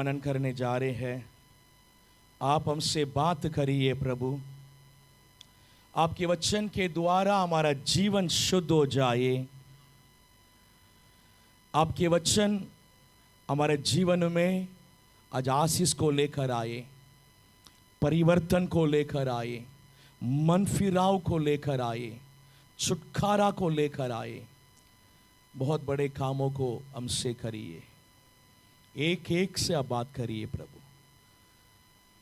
मनन करने जा रहे हैं। आप हमसे बात करिए प्रभु, आपके वचन के द्वारा हमारा जीवन शुद्ध हो जाए। आपके वचन हमारे जीवन में आज आशीष को लेकर आए, परिवर्तन को लेकर आए, मन फिराव को लेकर आए, छुटकारा को लेकर आए। बहुत बड़े कामों को हमसे करिए, एक एक से आप बात करिए प्रभु।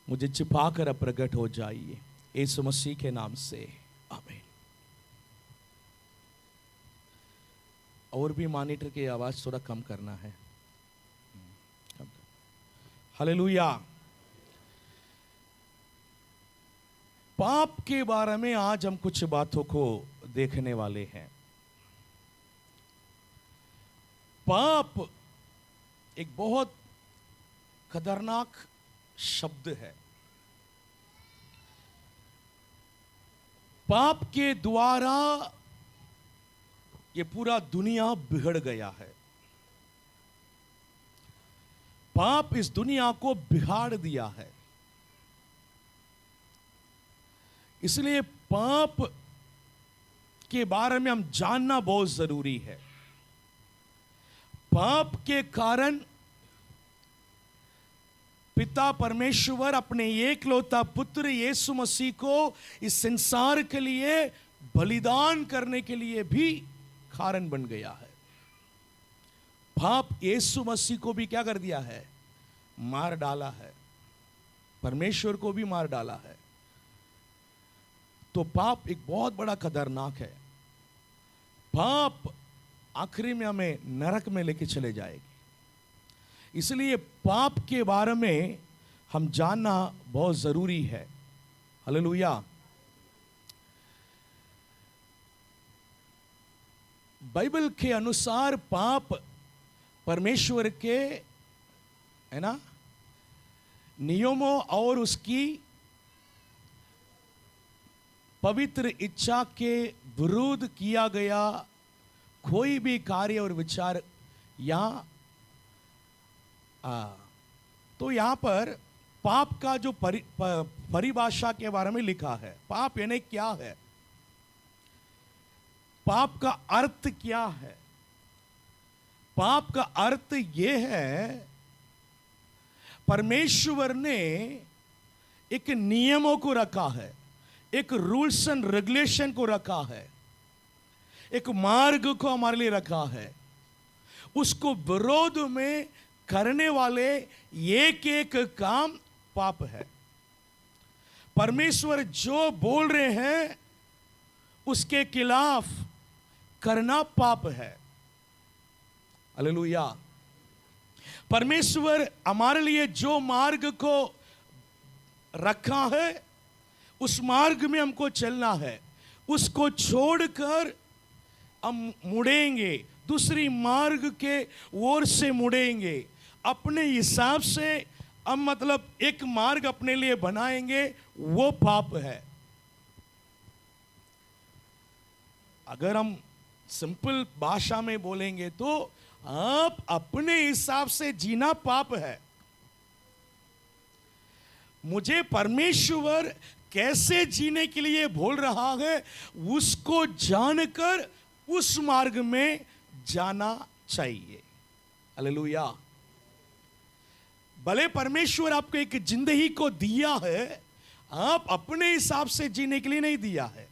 मुझे छिपा कर अब प्रकट हो जाइए, यीशु मसीह के नाम से आमीन। और भी मॉनिटर की आवाज थोड़ा कम करना है। हालेलुया। पाप के बारे में आज हम कुछ बातों को देखने वाले हैं। पाप एक बहुत खतरनाक शब्द है। पाप के द्वारा ये पूरा दुनिया बिगड़ गया है। पाप इस दुनिया को बिगाड़ दिया है। इसलिए पाप के बारे में हम जानना बहुत जरूरी है। पाप के कारण पिता परमेश्वर अपने एकलौता पुत्र यीशु मसीह को इस संसार के लिए बलिदान करने के लिए भी कारण बन गया है। पाप यीशु मसीह को भी क्या कर दिया है? मार डाला है। परमेश्वर को भी मार डाला है। तो पाप एक बहुत बड़ा खतरनाक है। पाप आखिरी में हमें नरक में लेके चले जाएगी। इसलिए पाप के बारे में हम जानना बहुत जरूरी है। हालेलुया। बाइबल के अनुसार पाप परमेश्वर के है ना नियमों और उसकी पवित्र इच्छा के विरुद्ध किया गया कोई भी कार्य और विचार या तो यहां पर पाप का जो परिभाषा के बारे में लिखा है। पाप यानी क्या है? पाप का अर्थ क्या है? पाप का अर्थ यह है, परमेश्वर ने एक नियमों को रखा है, एक रूल्स एंड रेगुलेशन को रखा है, एक मार्ग को हमारे लिए रखा है। उसको विरोध में करने वाले एक एक काम पाप है। परमेश्वर जो बोल रहे हैं उसके खिलाफ करना पाप है। हालेलुया। परमेश्वर हमारे लिए जो मार्ग को रखा है उस मार्ग में हमको चलना है। उसको छोड़कर हम मुड़ेंगे, दूसरी मार्ग के ओर से मुड़ेंगे, अपने हिसाब से हम मतलब एक मार्ग अपने लिए बनाएंगे, वो पाप है। अगर हम सिंपल भाषा में बोलेंगे तो आप अपने हिसाब से जीना पाप है। मुझे परमेश्वर कैसे जीने के लिए बोल रहा है उसको जानकर उस मार्ग में जाना चाहिए। हालेलुया। भले परमेश्वर आपको एक जिंदगी को दिया है, आप अपने हिसाब से जीने के लिए नहीं दिया है।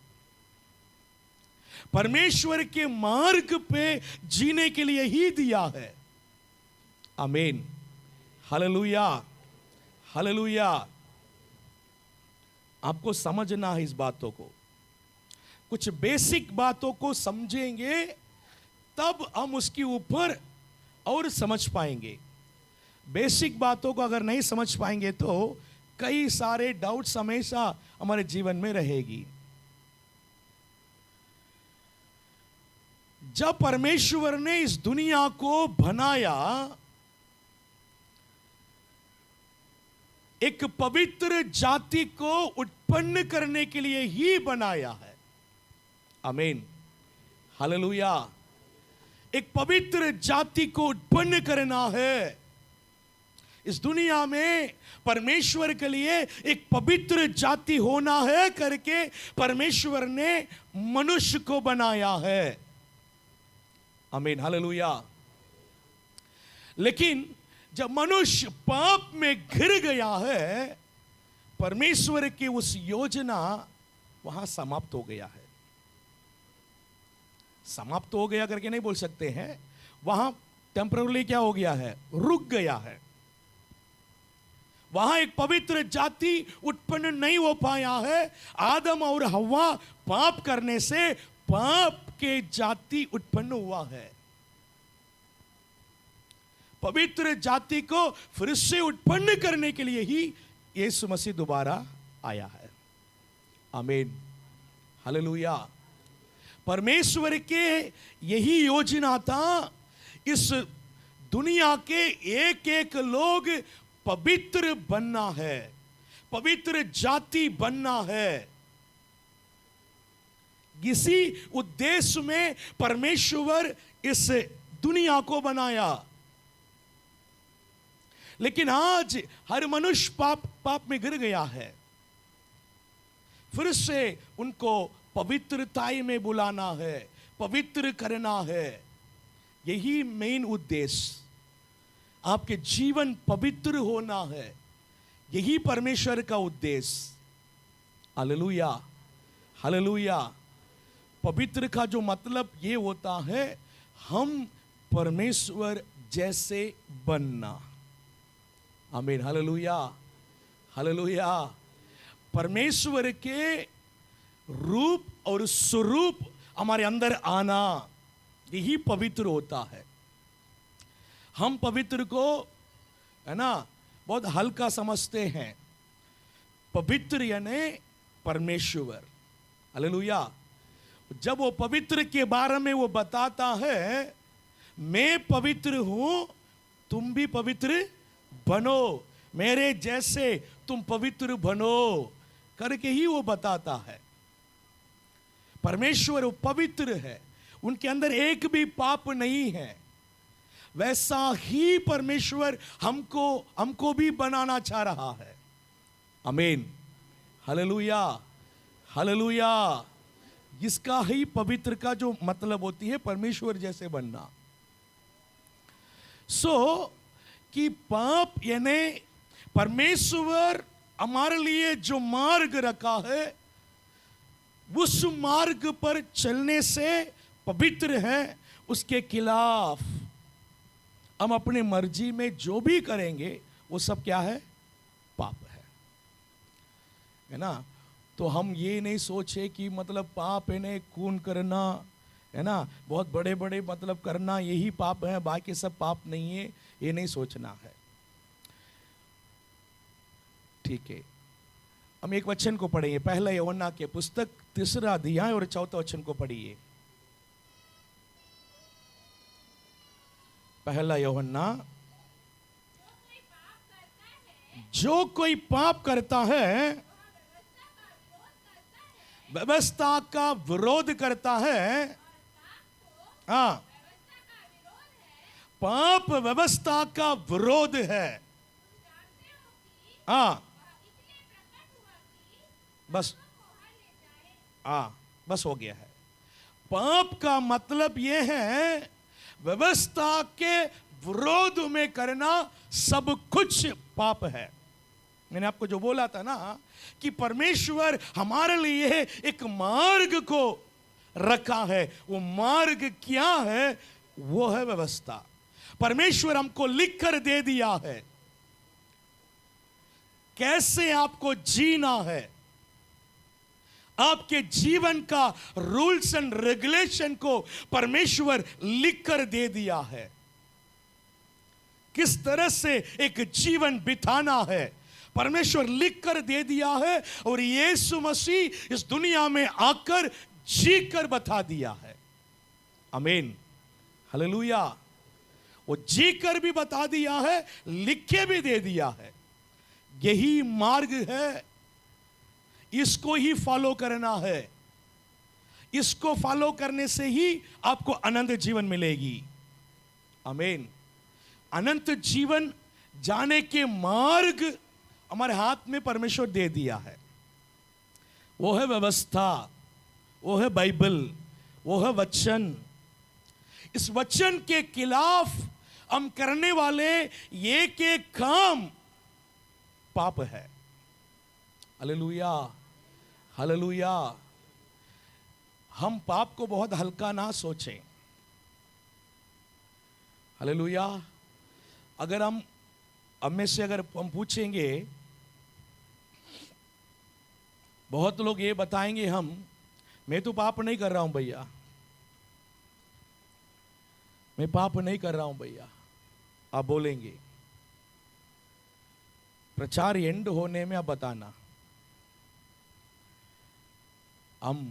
परमेश्वर के मार्ग पे जीने के लिए ही दिया है। आमीन। हालेलुया। हालेलुया। आपको समझना है इस बातों को। कुछ बेसिक बातों को समझेंगे तब हम उसके ऊपर और समझ पाएंगे। बेसिक बातों को अगर नहीं समझ पाएंगे तो कई सारे डाउट्स हमेशा हमारे जीवन में रहेगी। जब परमेश्वर ने इस दुनिया को बनाया, एक पवित्र जाति को उत्पन्न करने के लिए ही बनाया है। आमीन। हालेलुया। एक पवित्र जाति को उत्पन्न करना है। इस दुनिया में परमेश्वर के लिए एक पवित्र जाति होना है करके परमेश्वर ने मनुष्य को बनाया है। आमीन, हालेलुया। लेकिन जब मनुष्य पाप में घिर गया है, परमेश्वर की उस योजना वहां समाप्त हो गया है। समाप्त हो गया करके नहीं बोल सकते हैं, वहां टेम्पररी क्या हो गया है, रुक गया है। वहां एक पवित्र जाति उत्पन्न नहीं हो पाया है। आदम और हव्वा पाप करने से पाप के जाति उत्पन्न हुआ है। पवित्र जाति को फिर से उत्पन्न करने के लिए ही यीशु मसीह दोबारा आया है। आमीन, हालेलुया। परमेश्वर के यही योजना था, इस दुनिया के एक एक लोग पवित्र बनना है, पवित्र जाति बनना है। इसी उद्देश्य में परमेश्वर इस दुनिया को बनाया। लेकिन आज हर मनुष्य पाप में गिर गया है। फिर से उनको पवित्रताई में बुलाना है, पवित्र करना है। यही मेन उद्देश्य, आपके जीवन पवित्र होना है। यही परमेश्वर का उद्देश्य। Hallelujah, hallelujah. पवित्र का जो मतलब ये होता है, हम परमेश्वर जैसे बनना। आमीन, हालेलुया, हालेलुया। परमेश्वर के रूप और स्वरूप हमारे अंदर आना, यही पवित्र होता है। हम पवित्र को, है ना, बहुत हल्का समझते हैं। पवित्र यानी परमेश्वर। हालेलुया। जब वो पवित्र के बारे में वो बताता है, मैं पवित्र हूं, तुम भी पवित्र बनो, मेरे जैसे तुम पवित्र बनो करके ही वो बताता है। परमेश्वर वो पवित्र है, उनके अंदर एक भी पाप नहीं है। वैसा ही परमेश्वर हमको भी बनाना चाह रहा है। आमीन, हालेलुया, हालेलुया। इसका ही पवित्र का जो मतलब होती है, परमेश्वर जैसे बनना। कि पाप यानी परमेश्वर हमारे लिए जो मार्ग रखा है, उस मार्ग पर चलने से पवित्र है। उसके खिलाफ हम अपनी मर्जी में जो भी करेंगे वो सब क्या है, पाप है ना। तो हम ये नहीं सोचे कि मतलब पाप है ना खून करना, है ना, बहुत बड़े बड़े मतलब करना यही पाप है, बाकी सब पाप नहीं है, ये नहीं सोचना है। ठीक है, हम एक वचन को पढ़िए, पहला यूहन्ना के पुस्तक 3 अध्याय और 4 वचन को पढ़िए। पहला यूहन्ना, जो कोई पाप करता है व्यवस्था का विरोध करता है। हाँ, पाप व्यवस्था का विरोध है। हाँ, बस, हाँ, बस हो गया है। पाप का मतलब यह है, व्यवस्था के विरोध में करना सब कुछ पाप है। मैंने आपको जो बोला था ना कि परमेश्वर हमारे लिए एक मार्ग को रखा है। वो मार्ग क्या है? वो है व्यवस्था। परमेश्वर हमको लिख कर दे दिया है कैसे आपको जीना है। आपके जीवन का रूल्स एंड रेगुलेशन को परमेश्वर लिख कर दे दिया है। किस तरह से एक जीवन बिताना है परमेश्वर लिख कर दे दिया है, और यीशु मसीह इस दुनिया में आकर जी कर बता दिया है। आमीन, हालेलुया। वो जी कर भी बता दिया है, लिख के भी दे दिया है। यही मार्ग है, इसको ही फॉलो करना है। इसको फॉलो करने से ही आपको अनंत जीवन मिलेगी। आमीन। अनंत जीवन जाने के मार्ग हमारे हाथ में परमेश्वर दे दिया है। वो है व्यवस्था, वो है बाइबल, वो है वचन। इस वचन के खिलाफ हम करने वाले एक एक काम पाप है। Hallelujah, hallelujah. हम पाप को बहुत हल्का ना सोचें। हालेलुया। अगर हम में से अगर हम पूछेंगे, बहुत लोग ये बताएंगे मैं तो पाप नहीं कर रहा हूं भैया, मैं पाप नहीं कर रहा हूं भैया। आप बोलेंगे, प्रचार एंड होने में आप बताना हम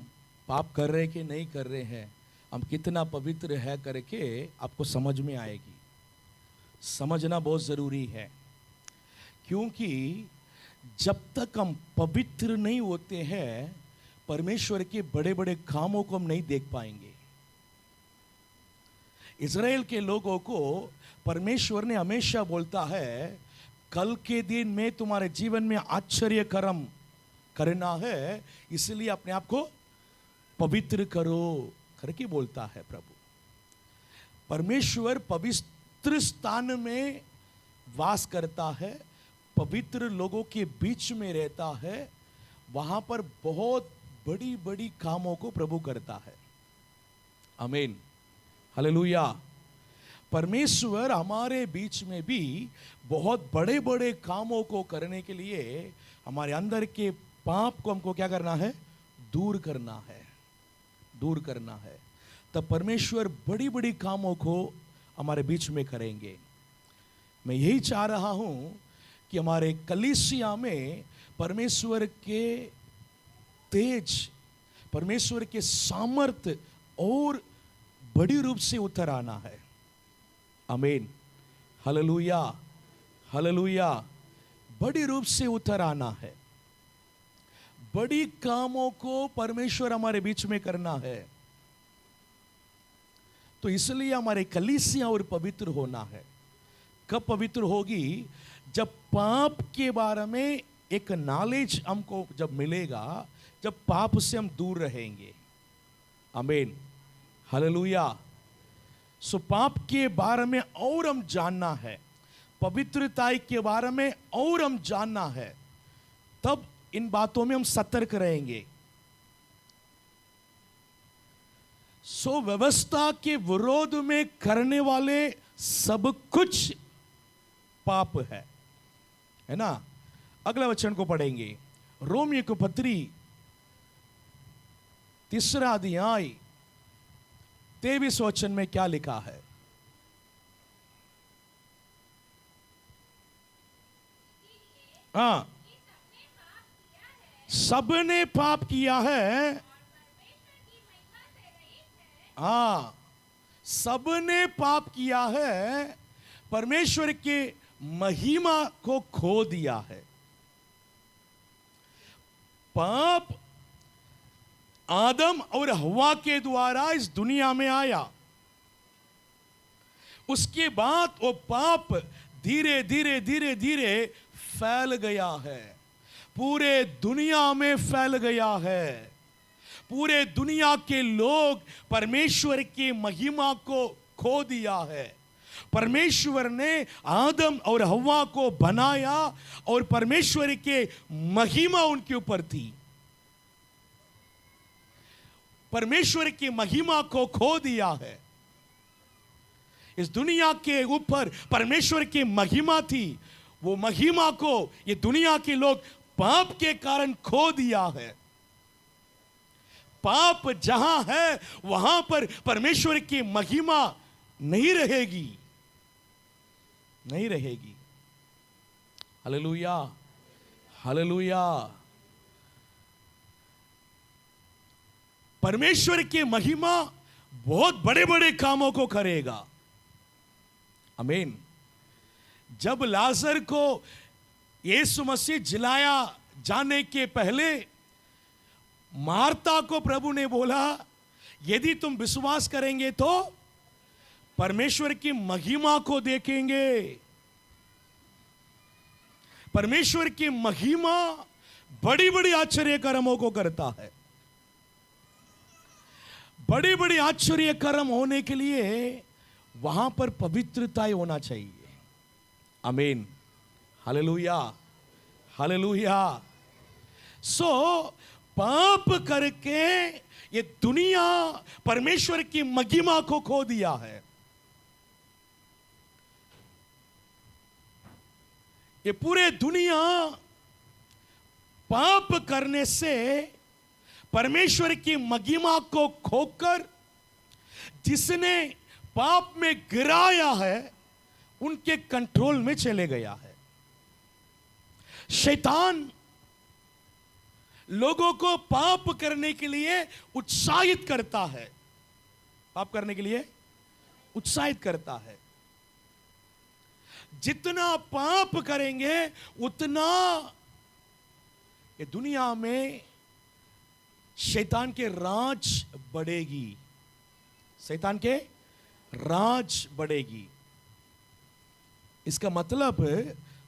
पाप कर रहे कि नहीं कर रहे हैं, हम कितना पवित्र है करके आपको समझ में आएगी। समझना बहुत जरूरी है, क्योंकि जब तक हम पवित्र नहीं होते हैं परमेश्वर के बड़े बड़े कामों को हम नहीं देख पाएंगे। इज़राइल के लोगों को परमेश्वर ने हमेशा बोलता है, कल के दिन में तुम्हारे जीवन में आश्चर्य कर्म करना है, इसलिए अपने आप को पवित्र करो करके बोलता है प्रभु। परमेश्वर पवित्र स्थान में वास करता है, पवित्र लोगों के बीच में रहता है, वहां पर बहुत बड़ी बड़ी कामों को प्रभु करता है। आमीन, हालेलुया। परमेश्वर हमारे बीच में भी बहुत बड़े बड़े कामों को करने के लिए हमारे अंदर के पाप को हमको क्या करना है? दूर करना है, दूर करना है। तब परमेश्वर बड़ी बड़ी कामों को हमारे बीच में करेंगे। मैं यही चाह रहा हूं कि हमारे कलीसिया में परमेश्वर के तेज, परमेश्वर के सामर्थ्य और बड़ी रूप से उतर आना है। आमीन, हालेलुया, हालेलुया। बड़ी रूप से उतर आना है, बड़ी कामों को परमेश्वर हमारे बीच में करना है। तो इसलिए हमारे कलीसिया और पवित्र होना है। कब पवित्र होगी? जब पाप के बारे में एक नॉलेज हमको जब मिलेगा, जब पाप से हम दूर रहेंगे। आमीन, हालेलुया। सो पाप के बारे में और हम जानना है, पवित्रता के बारे में और हम जानना है, तब इन बातों में हम सतर्क रहेंगे। सो व्यवस्था के विरोध में करने वाले सब कुछ पाप है ना। अगला वचन को पढ़ेंगे, रोमियो को पत्री 3 अध्याय 23 वचन में क्या लिखा है? हाँ, सबने पाप किया है। हाँ, सबने पाप किया है, परमेश्वर के महिमा को खो दिया है। पाप आदम और हवा के द्वारा इस दुनिया में आया। उसके बाद वो पाप धीरे धीरे धीरे धीरे फैल गया है, पूरे दुनिया में फैल गया है। पूरे दुनिया के लोग परमेश्वर की महिमा को खो दिया है। परमेश्वर ने आदम और हव्वा को बनाया और परमेश्वर के महिमा उनके ऊपर थी। परमेश्वर की महिमा को खो दिया है। इस दुनिया के ऊपर परमेश्वर की महिमा थी, वो महिमा को ये दुनिया के लोग पाप के कारण खो दिया है। पाप जहां है वहां पर परमेश्वर की महिमा नहीं रहेगी, नहीं रहेगी। Hallelujah, hallelujah. परमेश्वर की महिमा बहुत बड़े बड़े कामों को करेगा। आमीन। जब लाजर को यीशु मसीह जिलाया जाने के पहले मार्ता को प्रभु ने बोला, यदि तुम विश्वास करेंगे तो परमेश्वर की महिमा को देखेंगे। परमेश्वर की महिमा बड़ी बड़ी आश्चर्य कर्मों को करता है। बड़ी बड़ी आश्चर्य कर्म होने के लिए वहां पर पवित्रता होना चाहिए। आमीन, हालेलुया, हालेलुया। सो पाप करके ये दुनिया परमेश्वर की महिमा को खो दिया है। ये पूरे दुनिया पाप करने से परमेश्वर की महिमा को खोकर जिसने पाप में गिराया है उनके कंट्रोल में चले गया है। शैतान लोगों को पाप करने के लिए उत्साहित करता है, पाप करने के लिए उत्साहित करता है। जितना पाप करेंगे उतना ये दुनिया में शैतान के राज बढ़ेगी, शैतान के राज बढ़ेगी। इसका मतलब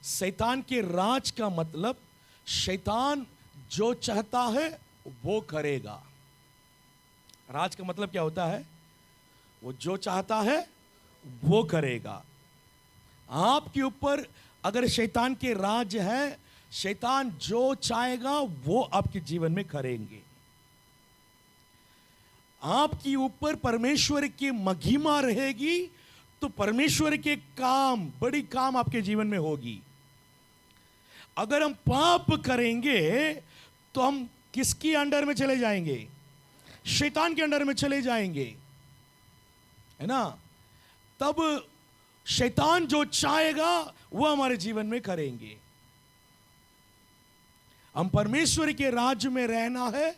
शैतान के राज का मतलब शैतान जो चाहता है वो करेगा। राज का मतलब क्या होता है? वो जो चाहता है वो करेगा। आपके ऊपर अगर शैतान के राज है, शैतान जो चाहेगा वो आपके जीवन में करेंगे। आपके ऊपर परमेश्वर की महिमा रहेगी तो परमेश्वर के काम, बड़ी काम आपके जीवन में होगी। अगर हम पाप करेंगे तो हम किसकी अंडर में चले जाएंगे? शैतान के अंडर में चले जाएंगे, है ना? तब शैतान जो चाहेगा वो हमारे जीवन में करेंगे। हम परमेश्वर के राज्य में रहना है,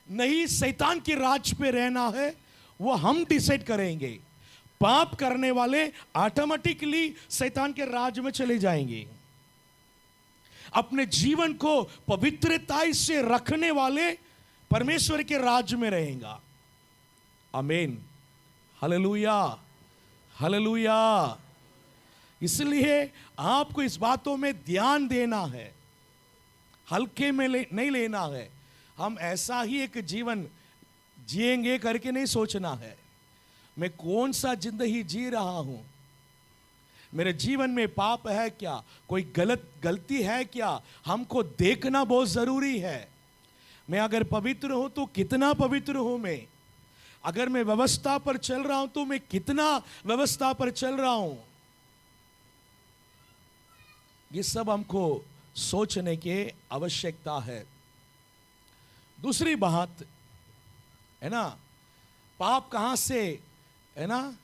नहीं शैतान के राज पे रहना है, वो हम डिसाइड करेंगे। पाप करने वाले ऑटोमेटिकली शैतान के राज में चले जाएंगे। अपने जीवन को पवित्रता से रखने वाले परमेश्वर के राज्य में रहेगा। आमीन, हालेलुया, हालेलुया। इसलिए आपको इस बातों में ध्यान देना है, हल्के में नहीं लेना है। हम ऐसा ही एक जीवन जिएंगे करके नहीं सोचना है। मैं कौन सा जिंदगी जी रहा हूं, मेरे जीवन में पाप है क्या, कोई गलती है क्या, हमको देखना बहुत जरूरी है। मैं अगर पवित्र हूं तो कितना पवित्र हूं मैं, अगर मैं व्यवस्था पर चल रहा हूं तो मैं कितना व्यवस्था पर चल रहा हूं। ये सब हमको सोचने की आवश्यकता है। दूसरी बात है ना, पाप कहां से है ना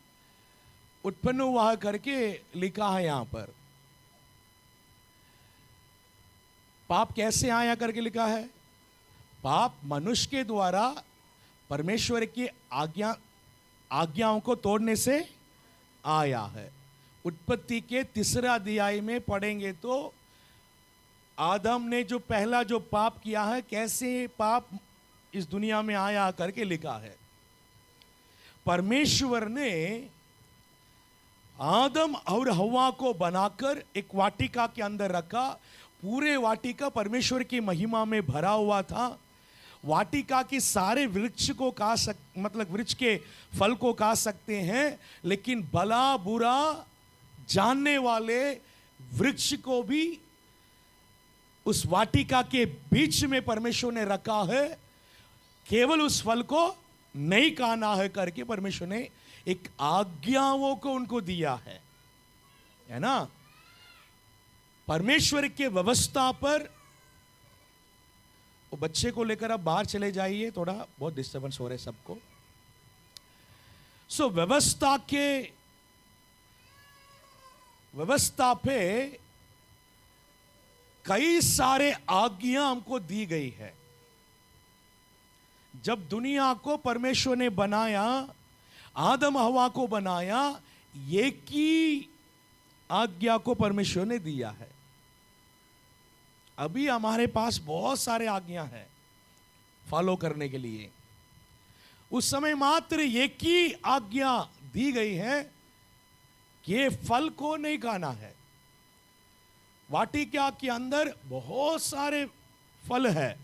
उत्पन्न हुआ करके लिखा है यहां पर। पाप कैसे आया करके लिखा है? पाप मनुष्य के द्वारा परमेश्वर की आज्ञाओं को तोड़ने से आया है। उत्पत्ति के 3 अध्याय में पढ़ेंगे तो आदम ने जो पहला जो पाप किया है, कैसे पाप इस दुनिया में आया करके लिखा है। परमेश्वर ने आदम और हव्वा को बनाकर एक वाटिका के अंदर रखा। पूरे वाटिका परमेश्वर की महिमा में भरा हुआ था। वाटिका के सारे वृक्ष को मतलब वृक्ष के फल को खा सकते हैं, लेकिन भला बुरा जानने वाले वृक्ष को भी उस वाटिका के बीच में परमेश्वर ने रखा है। केवल उस फल को नहीं खाना है करके परमेश्वर ने एक आज्ञाओं को उनको दिया है ना। परमेश्वर के व्यवस्था पर वो बच्चे को लेकर आप बाहर चले जाइए, थोड़ा बहुत डिस्टर्बेंस हो रहा है सबको। सो व्यवस्था पे कई सारे आज्ञा हमको दी गई है। जब दुनिया को परमेश्वर ने बनाया, आदम हवा को बनाया, एक ही आज्ञा को परमेश्वर ने दिया है। अभी हमारे पास बहुत सारे आज्ञा हैं फॉलो करने के लिए। उस समय मात्र एक ही आज्ञा दी गई है कि फल को नहीं खाना है। वाटिका के अंदर बहुत सारे फल है,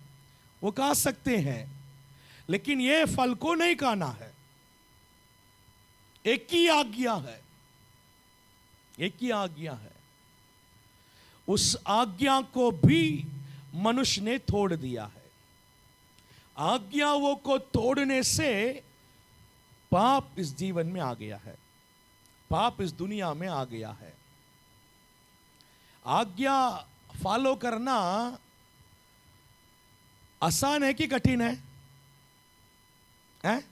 वो खा सकते हैं, लेकिन ये फल को नहीं खाना है। एक ही आज्ञा है, एक ही आज्ञा है। उस आज्ञा को भी मनुष्य ने तोड़ दिया है। आज्ञाओं को तोड़ने से पाप इस जीवन में आ गया है, पाप इस दुनिया में आ गया है। आज्ञा फॉलो करना आसान है कि कठिन है? हैं?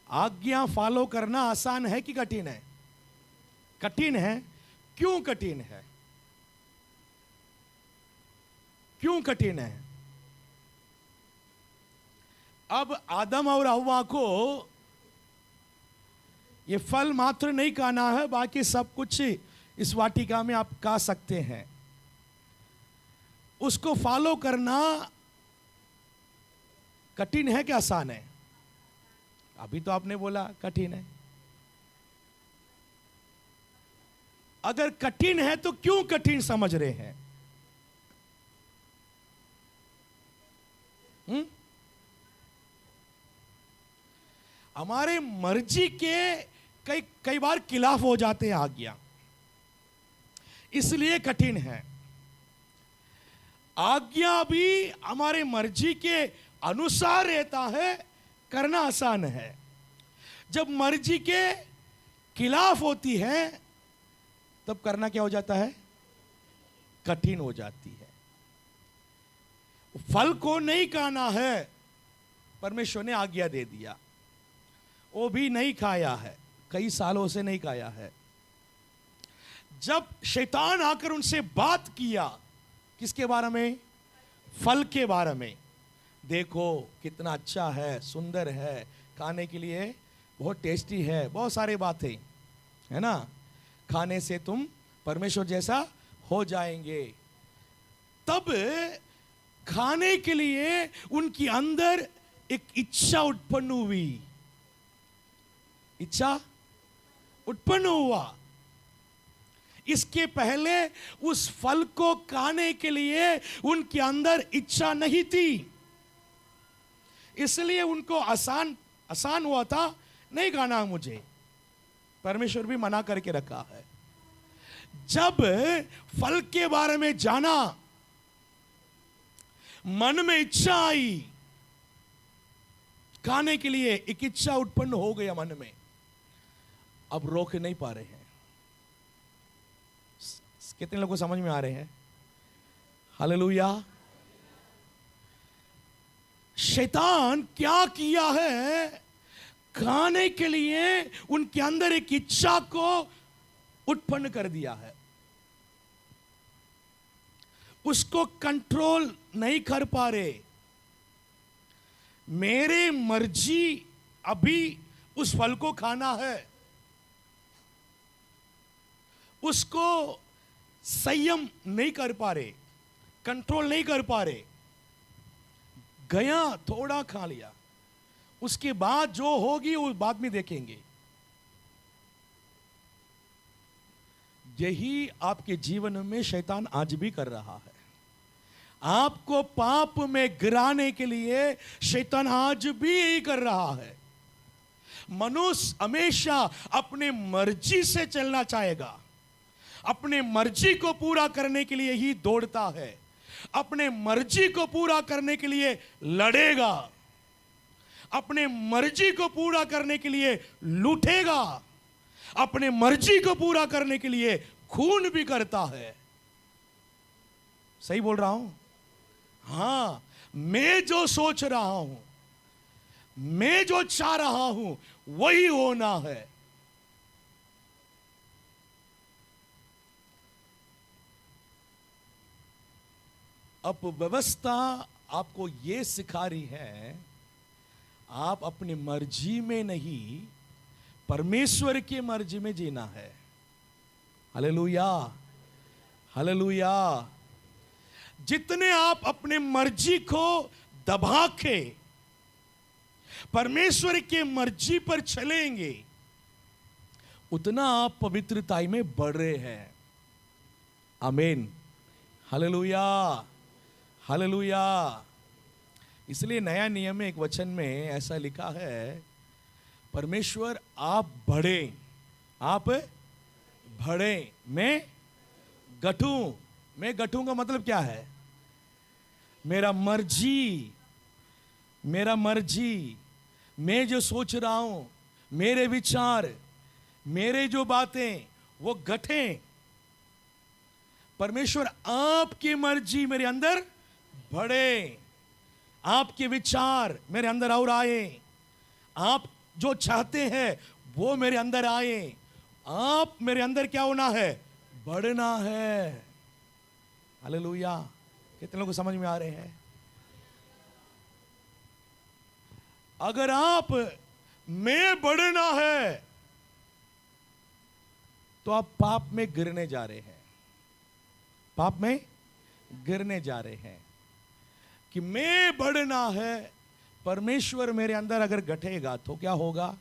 आज्ञा फॉलो करना आसान है कि कठिन है? कठिन है। क्यों कठिन है? क्यों कठिन है? अब आदम और हव्वा को ये फल मात्र नहीं खाना है, बाकी सब कुछ इस वाटिका में आप खा सकते हैं। उसको फॉलो करना कठिन है कि आसान है? अभी तो आपने बोला कठिन है। अगर कठिन है तो क्यों कठिन समझ रहे हैं? हमारे मर्जी के कई बार खिलाफ हो जाते हैं आज्ञा, इसलिए कठिन है। आज्ञा भी हमारे मर्जी के अनुसार रहता है, करना आसान है। जब मर्जी के खिलाफ होती है तब करना क्या हो जाता है? कठिन हो जाती है। फल को नहीं खाना है, परमेश्वर ने आज्ञा दे दिया, वो भी नहीं खाया है, कई सालों से नहीं खाया है। जब शैतान आकर उनसे बात किया, किसके बारे में? फल के बारे में। देखो कितना अच्छा है, सुंदर है, खाने के लिए बहुत टेस्टी है, बहुत सारी बातें है ना, खाने से तुम परमेश्वर जैसा हो जाएंगे। तब खाने के लिए उनके अंदर एक इच्छा उत्पन्न हुई, इच्छा उत्पन्न हुआ। इसके पहले उस फल को खाने के लिए उनके अंदर इच्छा नहीं थी, इसलिए उनको आसान हुआ था, नहीं खाना मुझे। परमेश्वर भी मना करके रखा है। जब फल के बारे में जाना, मन में इच्छा आई खाने के लिए, एक इच्छा उत्पन्न हो गया मन में, अब रोक नहीं पा रहे हैं। कितने लोगों को समझ में आ रहे हैं? हालेलुया। शैतान क्या किया है? खाने के लिए उनके अंदर एक इच्छा को उत्पन्न कर दिया है, उसको कंट्रोल नहीं कर पा रहे। मेरे मर्जी अभी उस फल को खाना है, उसको संयम नहीं कर पा रहे, कंट्रोल नहीं कर पा रहे। गया, थोड़ा खा लिया, उसके बाद जो होगी वो बाद में देखेंगे। यही आपके जीवन में शैतान आज भी कर रहा है। आपको पाप में गिराने के लिए शैतान आज भी यही कर रहा है। मनुष्य हमेशा अपने मर्जी से चलना चाहेगा, अपने मर्जी को पूरा करने के लिए ही दौड़ता है, अपने मर्जी को पूरा करने के लिए लड़ेगा, अपने मर्जी को पूरा करने के लिए लूटेगा, अपने मर्जी को पूरा करने के लिए खून भी करता है। सही बोल रहा हूं? हां, मैं जो सोच रहा हूं, मैं जो चाह रहा हूं, वही होना है। अब व्यवस्था आपको यह सिखा रही है, आप अपनी मर्जी में नहीं, परमेश्वर की मर्जी में जीना है। Hallelujah, hallelujah. जितने आप अपने मर्जी को दबा के परमेश्वर के मर्जी पर चलेंगे, उतना आप पवित्रता में बढ़ रहे हैं। आमीन। Hallelujah, hallelujah. इसलिए नया नियम में एक वचन में ऐसा लिखा है, परमेश्वर आप बढ़े, आप बढ़े, मैं घटूं। मैं घटूं का मतलब क्या है? मेरा मर्जी, मेरा मर्जी, मैं जो सोच रहा हूं, मेरे विचार, मेरे जो बातें वो घटें। परमेश्वर आपकी मर्जी मेरे अंदर बढ़े, आपके विचार मेरे अंदर और आए, आप जो चाहते हैं वो मेरे अंदर आए। आप मेरे अंदर क्या होना है? बढ़ना है। हालेलुया। कितने लोगों को समझ में आ रहे हैं? अगर आप में बढ़ना है तो आप पाप में गिरने जा रहे हैं, पाप में गिरने जा रहे हैं। कि मैं बढ़ना है, परमेश्वर मेरे अंदर अगर घटेगा तो क्या होगा?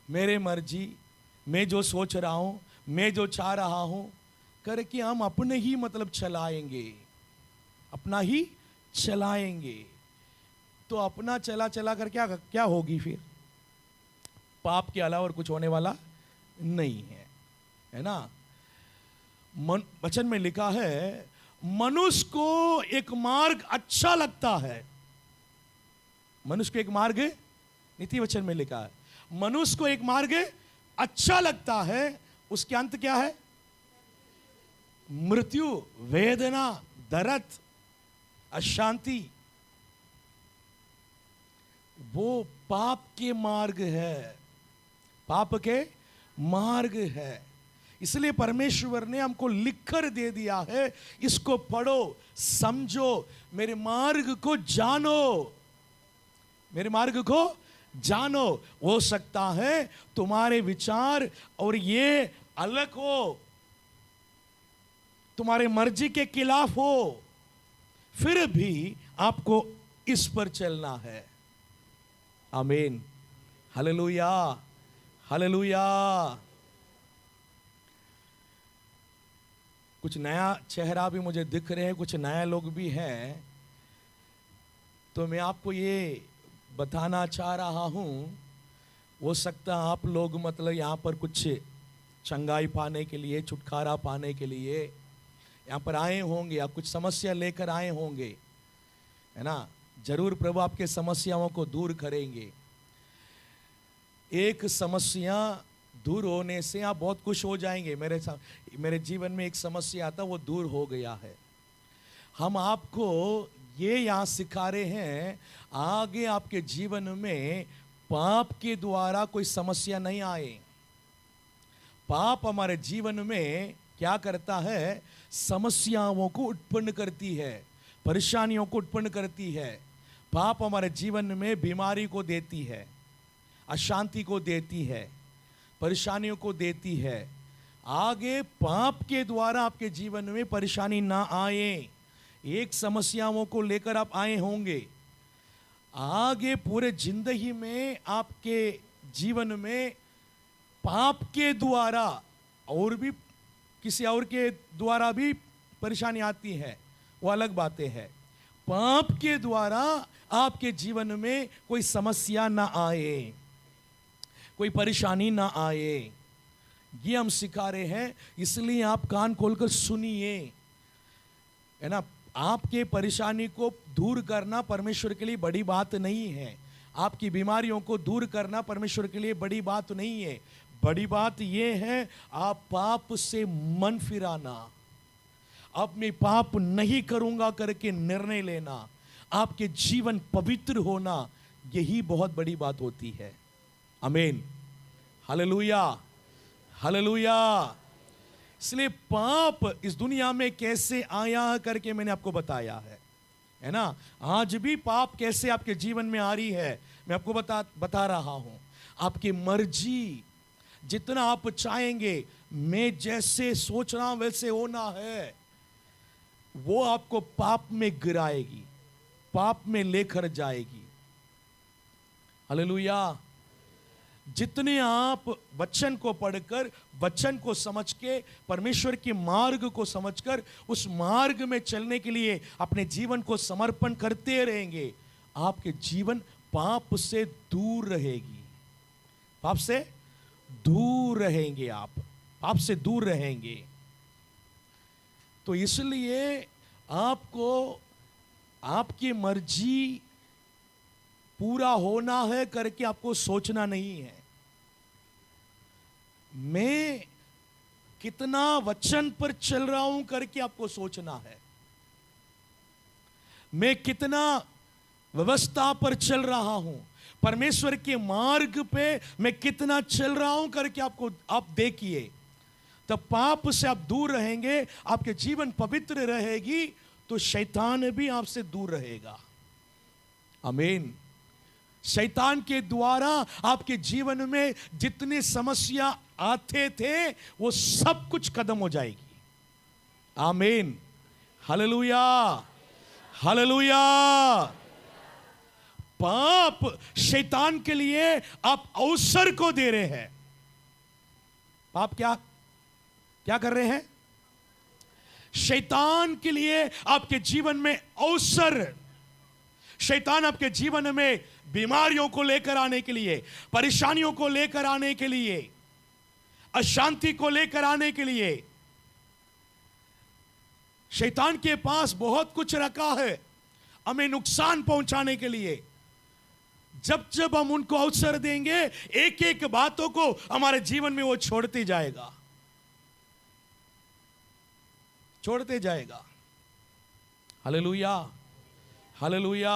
मेरे मर्जी, मैं जो सोच रहा हूं, मैं जो चाह रहा हूं करके हम अपने ही मतलब चलाएंगे, अपना ही चलाएंगे। तो अपना चला चला कर क्या क्या होगी फिर? पाप के अलावा और कुछ होने वाला नहीं है ना? वचन में लिखा है, मनुष्य को एक मार्ग अच्छा लगता है। मनुष्य को एक मार्ग, नीति वचन में लिखा है, मनुष्य को एक मार्ग अच्छा लगता है, उसके अंत क्या है? मृत्यु, वेदना, दर्द, अशांति। वो पाप के मार्ग है, पाप के मार्ग है। इसलिए परमेश्वर ने हमको लिखकर दे दिया है, इसको पढ़ो, समझो, मेरे मार्ग को जानो, मेरे मार्ग को जानो। हो सकता है तुम्हारे विचार और ये अलग हो, तुम्हारे मर्जी के खिलाफ हो, फिर भी आपको इस पर चलना है। आमीन, हालेलुया, हालेलुया। कुछ नया चेहरा भी मुझे दिख रहे हैं, कुछ नया लोग भी हैं। तो मैं आपको ये बताना चाह रहा हूं, हो सकता है आप लोग मतलब यहाँ पर कुछ चंगाई पाने के लिए, छुटकारा पाने के लिए यहाँ पर आए होंगे, आप कुछ समस्या लेकर आए होंगे, है ना? जरूर प्रभु आपके समस्याओं को दूर करेंगे। एक समस्या दूर होने से आप बहुत खुश हो जाएंगे। मेरे जीवन में एक समस्या आता, वो दूर हो गया है। हम आपको ये यहाँ सिखा रहे हैं, आगे आपके जीवन में पाप के द्वारा कोई समस्या नहीं आए। पाप हमारे जीवन में क्या करता है? समस्याओं को उत्पन्न करती है, परेशानियों को उत्पन्न करती है। पाप हमारे जीवन में बीमारी को देती है, अशांति को देती है, परेशानियों को देती है। आगे पाप के द्वारा आपके जीवन में परेशानी ना आए। एक समस्याओं को लेकर आप आए होंगे, आगे पूरे जिंदगी में आपके जीवन में पाप के द्वारा और भी किसी और के द्वारा भी परेशानी आती है, वो अलग बातें हैं। पाप के द्वारा आपके जीवन में कोई समस्या ना आए, कोई परेशानी ना आए, ये हम सिखा रहे हैं। इसलिए आप कान खोलकर सुनिए, है ना? आपके परेशानी को दूर करना परमेश्वर के लिए बड़ी बात नहीं है। आपकी बीमारियों को दूर करना परमेश्वर के लिए बड़ी बात नहीं है। बड़ी बात यह है, आप पाप से मन फिराना, अब मैं पाप नहीं करूंगा करके निर्णय लेना, आपके जीवन पवित्र होना, यही बहुत बड़ी बात होती है। आमीन, हालेलुया, हालेलुया। इसलिए पाप इस दुनिया में कैसे आया करके मैंने आपको बताया है ना? आज भी पाप कैसे आपके जीवन में आ रही है मैं आपको बता रहा हूं। आपकी मर्जी, जितना आप चाहेंगे, मैं जैसे सोच रहा हूं वैसे होना है, वो आपको पाप में गिराएगी, पाप में लेकर जाएगी। हालेलुया। जितने आप वचन को पढ़कर, वचन को समझ के, परमेश्वर के मार्ग को समझकर उस मार्ग में चलने के लिए अपने जीवन को समर्पण करते रहेंगे, आपके जीवन पाप से दूर रहेगी। पाप से दूर रहेंगे, आप पाप से दूर रहेंगे। तो इसलिए आपको आपकी मर्जी पूरा होना है करके आपको सोचना नहीं है। मैं कितना वचन पर चल रहा हूं करके आपको सोचना है। मैं कितना व्यवस्था पर चल रहा हूं, परमेश्वर के मार्ग पे मैं कितना चल रहा हूं करके आप देखिए। तब पाप से आप दूर रहेंगे, आपके जीवन पवित्र रहेगी, तो शैतान भी आपसे दूर रहेगा। आमीन। शैतान के द्वारा आपके जीवन में जितनी समस्या आते थे वो सब कुछ खत्म हो जाएगी। आमीन। Hallelujah, hallelujah. पाप शैतान के लिए आप अवसर को दे रहे हैं। पाप क्या क्या कर रहे हैं? शैतान के लिए आपके जीवन में अवसर। शैतान आपके जीवन में बीमारियों को लेकर आने के लिए, परेशानियों को लेकर आने के लिए, अशांति को लेकर आने के लिए, शैतान के पास बहुत कुछ रखा है हमें नुकसान पहुंचाने के लिए। जब जब हम उनको अवसर देंगे, एक एक बातों को हमारे जीवन में वो छोड़ते जाएगा, छोड़ते जाएगा। Hallelujah, hallelujah.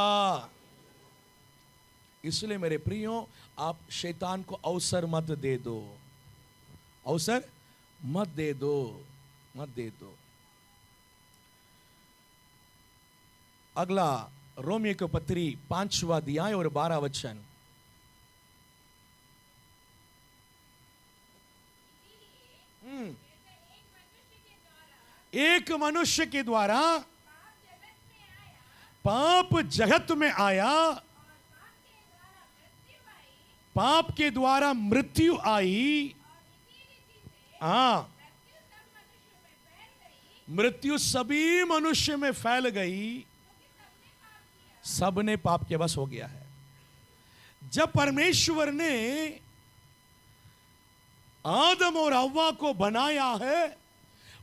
इसलिए मेरे प्रियो, आप शैतान को अवसर मत दे दो, अवसर मत दे दो, मत दे दो। अगला रोमियो की पत्री 5वां अध्याय और 12 वचन। एक मनुष्य के द्वारा पाप जगत में आया, पाप के द्वारा मृत्यु आई। हाँ, मृत्यु सभी मनुष्य में फैल गई, सबने पाप के वश हो गया है। जब परमेश्वर ने आदम और हव्वा को बनाया है,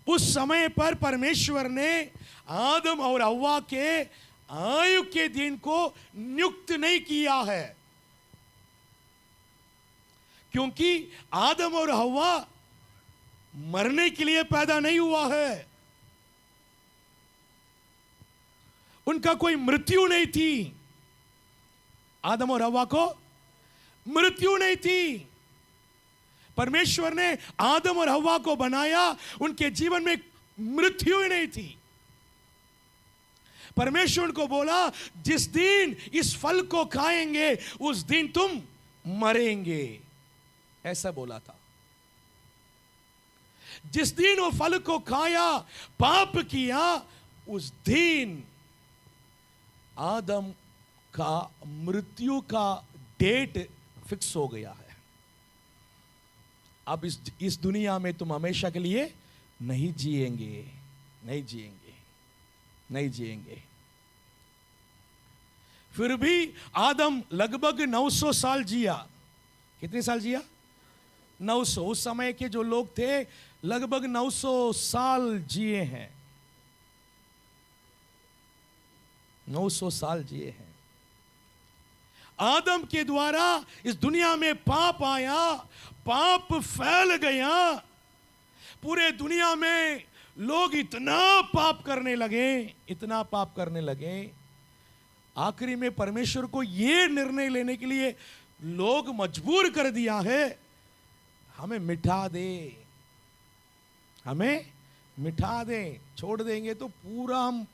उस समय पर परमेश्वर ने आदम और हव्वा के आयु के दिन को नियुक्त नहीं किया है, क्योंकि आदम और हव्वा मरने के लिए पैदा नहीं हुआ है। उनका कोई मृत्यु नहीं थी। आदम और हव्वा को मृत्यु नहीं थी। परमेश्वर ने आदम और हव्वा को बनाया, उनके जीवन में मृत्यु ही नहीं थी। परमेश्वर को बोला, जिस दिन इस फल को खाएंगे उस दिन तुम मरेंगे, ऐसा बोला था। जिस दिन वो फल को खाया, पाप किया, उस दिन आदम का मृत्यु का डेट फिक्स हो गया है। अब इस दुनिया में तुम हमेशा के लिए नहीं जिएंगे, नहीं जिएंगे, नहीं जिएंगे। फिर भी आदम लगभग 900 साल जिया। कितने साल जिया? 900। उस समय के जो लोग थे लगभग 900 साल जिए हैं, 900 साल जिए हैं। आदम के द्वारा इस दुनिया में पाप आया, पाप फैल गया, पूरे दुनिया में लोग इतना पाप करने लगे, इतना पाप करने लगे, आखिरी में परमेश्वर को यह निर्णय लेने के लिए लोग मजबूर कर दिया है, हमें मिटा दे, हमें मिटा दे। छोड़ देंगे तो पूरा हम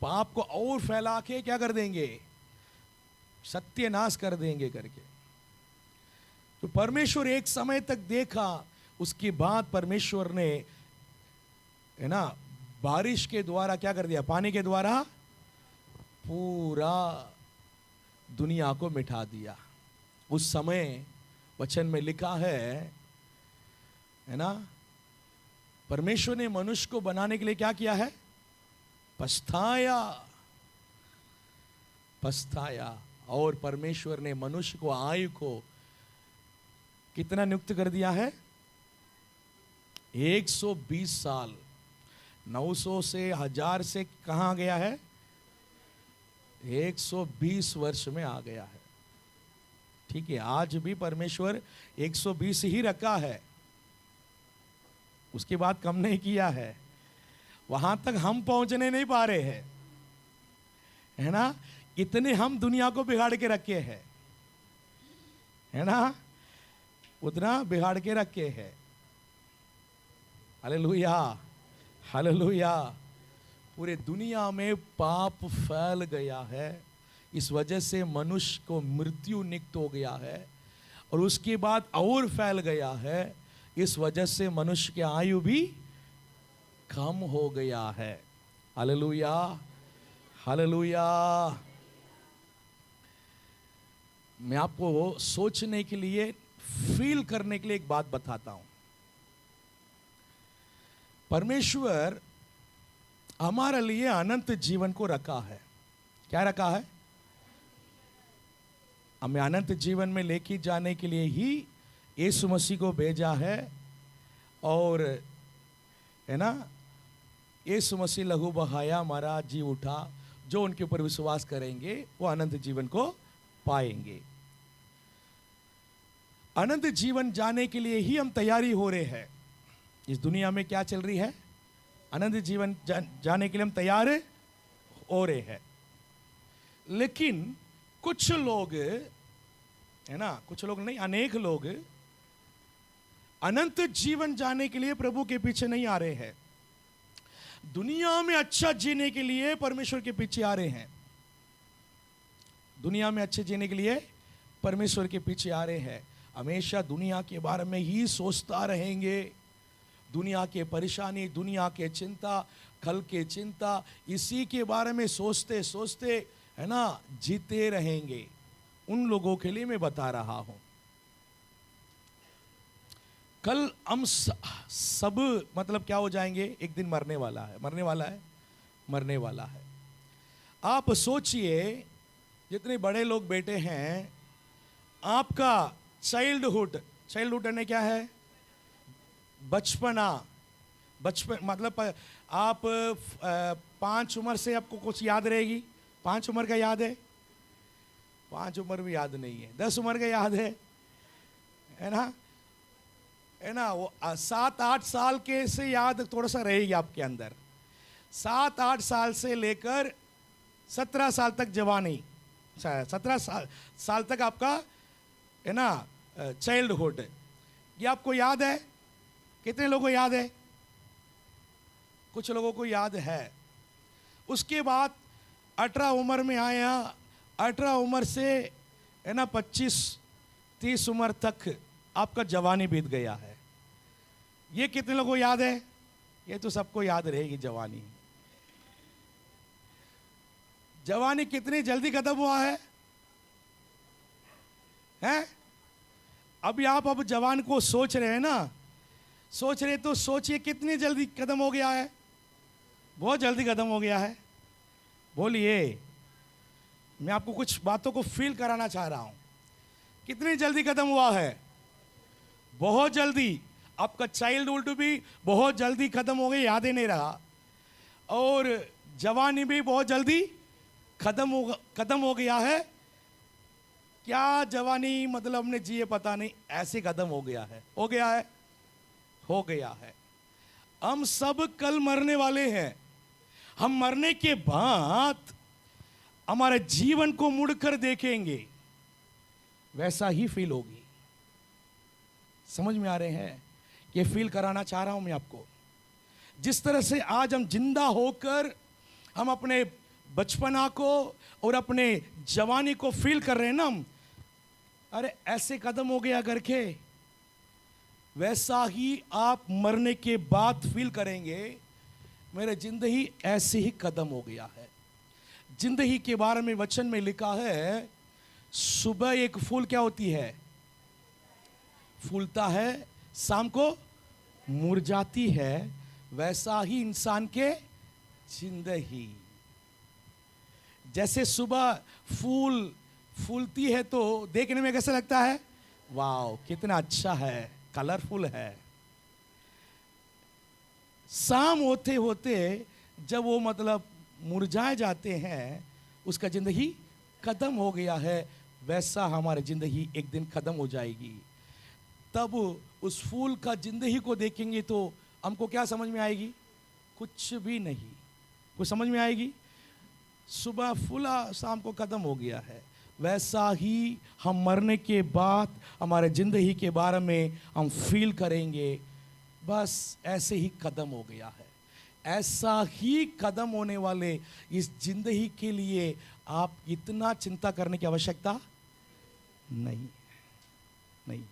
पाप को और फैला के क्या कर देंगे, सत्यानाश कर देंगे करके। तो परमेश्वर एक समय तक देखा, उसके बाद परमेश्वर ने, है ना, बारिश के द्वारा क्या कर दिया, पानी के द्वारा पूरा दुनिया को मिटा दिया। उस समय वचन में लिखा है ना, परमेश्वर ने मनुष्य को बनाने के लिए क्या किया है? पछताया, पछताया। और परमेश्वर ने मनुष्य को, आयु को कितना नियुक्त कर दिया है? 120 साल। 900 से 1000 से कहां गया है? 120 वर्ष में आ गया है। ठीक है, आज भी परमेश्वर 120 ही रखा है, उसके बाद कम नहीं किया है। वहां तक हम पहुंचने नहीं पा रहे हैं, है ना? इतने हम दुनिया को बिगाड़ के रखे हैं, है ना? उतना बिगाड़ के रखे हैं। Hallelujah, hallelujah. पूरे दुनिया में पाप फैल गया है, इस वजह से मनुष्य को मृत्यु नियुक्त हो गया है, और उसके बाद और फैल गया है, इस वजह से मनुष्य की आयु भी कम हो गया है। Hallelujah, hallelujah. मैं आपको सोचने के लिए, फील करने के लिए एक बात बताता हूं। परमेश्वर हमारे लिए अनंत जीवन को रखा है। क्या रखा है? हमें अनंत जीवन में लेके जाने के लिए ही यीशु मसीह को भेजा है। और है ना, यीशु मसीह लहू बहाया, मरा, जी उठा, जो उनके ऊपर विश्वास करेंगे वो अनंत जीवन को पाएंगे। अनंत जीवन जाने के लिए ही हम तैयारी हो रहे हैं। इस दुनिया में क्या चल रही है? अनंत जीवन जाने के लिए हम तैयार हो रहे हैं। लेकिन कुछ लोग, है ना, कुछ लोग नहीं, अनेक लोग अनंत जीवन जाने के लिए प्रभु के पीछे नहीं आ रहे हैं, दुनिया में अच्छा जीने के लिए परमेश्वर के पीछे आ रहे हैं। दुनिया में अच्छे जीने के लिए परमेश्वर के पीछे आ रहे हैं। हमेशा दुनिया के बारे में ही सोचता रहेंगे, दुनिया के परेशानी, दुनिया के चिंता, कल के चिंता, इसी के बारे में सोचते सोचते, है ना, जीते रहेंगे। उन लोगों के लिए मैं बता रहा हूं। कल हम सब मतलब क्या हो जाएंगे? एक दिन मरने वाला है, मरने वाला है, मरने वाला है। आप सोचिए, जितने बड़े लोग बैठे हैं, आपका चाइल्डहुड, चाइल्डहुड ने क्या है? बचपना। बचपन मतलब आप 5 उम्र से आपको कुछ याद रहेगी? 5 उम्र का याद है? 5 उम्र भी याद नहीं है। 10 उम्र का याद है ना? है ना? वो 7-8 साल के से याद थोड़ा सा रहेगी आपके अंदर। 7-8 साल से लेकर 17 साल तक जवानी, 17 साल तक आपका, है ना, चाइल्डहुड, ये आपको याद है? कितने लोगों को याद है? कुछ लोगों को याद है। उसके बाद 18 उम्र में आया, 18 उम्र से, है ना, 25-30 उम्र तक आपका जवानी बीत गया है। ये कितने लोगों को याद है? ये तो सबको याद रहेगी जवानी। जवानी कितनी जल्दी खत्म हुआ है, हैं? अभी आप अब जवान को सोच रहे हैं ना, सोच रहे, तो सोचिए कितनी जल्दी खत्म हो गया है। बहुत जल्दी खत्म हो गया है। बोलिए, मैं आपको कुछ बातों को फील कराना चाह रहा हूं। कितनी जल्दी खत्म हुआ है? बहुत जल्दी। आपका चाइल्डहुड भी बहुत जल्दी खत्म हो गई, याद ही नहीं रहा। और जवानी भी बहुत जल्दी खत्म हो गया है। क्या जवानी मतलब हमने जिए पता नहीं, ऐसे खत्म हो गया है, हो गया है, हो गया है। हम सब कल मरने वाले हैं। हम मरने के बाद हमारे जीवन को मुड़कर देखेंगे, वैसा ही फील होगी। समझ में आ रहे हैं? ये फील कराना चाह रहा हूं मैं आपको। जिस तरह से आज हम जिंदा होकर हम अपने बचपना को और अपने जवानी को फील कर रहे हैं ना, हम, अरे ऐसे खत्म हो गया करके, वैसा ही आप मरने के बाद फील करेंगे, मेरे जिंदगी ऐसे ही खत्म हो गया है। जिंदगी के बारे में वचन में लिखा है, सुबह एक फूल क्या होती है, फूलता है, शाम को मुरझाती है, वैसा ही इंसान के जिंदगी। जैसे सुबह फूल फूलती है तो देखने में कैसा लगता है, वाह कितना अच्छा है, कलरफुल है। शाम होते होते जब वो मतलब मुरझाए जाते हैं, उसका जिंदगी खत्म हो गया है, वैसा हमारी जिंदगी एक दिन खत्म हो जाएगी। तब उस फूल का जिंदगी को देखेंगे तो हमको क्या समझ में आएगी, कुछ भी नहीं। कुछ समझ में आएगी, सुबह फूला शाम को खत्म हो गया है। वैसा ही हम मरने के बाद हमारे जिंदगी के बारे में हम फील करेंगे, बस ऐसे ही खत्म हो गया है। ऐसा ही खत्म होने वाले इस जिंदगी के लिए आप इतना चिंता करने की आवश्यकता नहीं, नहीं।